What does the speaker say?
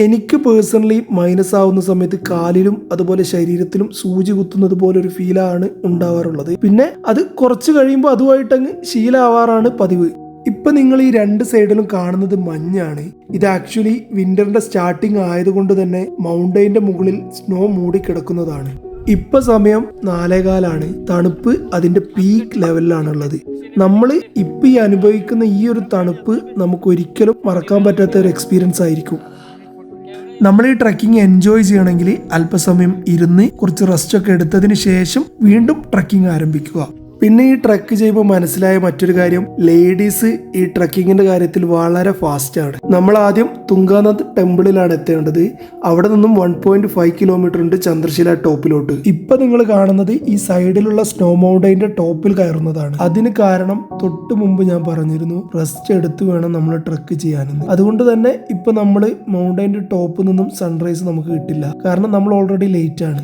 എനിക്ക് personally minus ആവുന്ന സമയത്ത് കാലിലും അതുപോലെ ശരീരത്തിലും സൂചി കുത്തുന്നത് പോലെ ഒരു ഫീലാണ് ഉണ്ടാവാറുള്ളത്. പിന്നെ അത് കുറച്ച് കഴിയുമ്പോൾ അതുമായിട്ടങ്ങ് ശീലമാവാറാണ് പതിവ്. ഇപ്പൊ നിങ്ങൾ ഈ രണ്ട് സൈഡിലും കാണുന്നത് മഞ്ഞാണ്. ഇത് ആക്ച്വലി വിന്ററിന്റെ സ്റ്റാർട്ടിങ് ആയതുകൊണ്ട് തന്നെ മൗണ്ടൈന്റെ മുകളിൽ സ്നോ മൂടിക്കിടക്കുന്നതാണ്. ഇപ്പൊ സമയം 4:15. തണുപ്പ് അതിന്റെ പീക്ക് ലെവലിലാണുള്ളത്. നമ്മൾ ഇപ്പൊ ഈ അനുഭവിക്കുന്ന ഈ ഒരു തണുപ്പ് നമുക്ക് ഒരിക്കലും മറക്കാൻ പറ്റാത്ത ഒരു എക്സ്പീരിയൻസ് ആയിരിക്കും. നമ്മൾ ഈ ട്രക്കിംഗ് എൻജോയ് ചെയ്യണമെങ്കിൽ അല്പസമയം ഇരുന്ന് കുറച്ച് റെസ്റ്റ് ഒക്കെ എടുത്തതിന് ശേഷം വീണ്ടും ട്രക്കിംഗ് ആരംഭിക്കുക. പിന്നെ ഈ ട്രക്ക് ചെയ്യുമ്പോൾ മനസ്സിലായ മറ്റൊരു കാര്യം, ലേഡീസ് ഈ ട്രക്കിങ്ങിന്റെ കാര്യത്തിൽ വളരെ ഫാസ്റ്റ് ആണ്. നമ്മൾ ആദ്യം തുംഗനാഥ് ടെമ്പിളിലാണ് എത്തേണ്ടത്. അവിടെ നിന്നും 1.5 കിലോമീറ്റർ ഉണ്ട് ചന്ദ്രശില ടോപ്പിലോട്ട്. ഇപ്പൊ നിങ്ങൾ കാണുന്നത് ഈ സൈഡിലുള്ള സ്നോ മൗണ്ടൈന്റെ ടോപ്പിൽ കയറുന്നതാണ്. അതിന് കാരണം തൊട്ട് മുമ്പ് ഞാൻ പറഞ്ഞിരുന്നു റെസ്റ്റ് എടുത്ത് വേണം നമ്മൾ ട്രക്ക് ചെയ്യാനെന്ന്. അതുകൊണ്ട് തന്നെ ഇപ്പൊ നമ്മൾ മൗണ്ടൈന്റെ ടോപ്പിൽ നിന്നും സൺറൈസ് നമുക്ക് കിട്ടില്ല, കാരണം നമ്മൾ ഓൾറെഡി ലേറ്റ് ആണ്.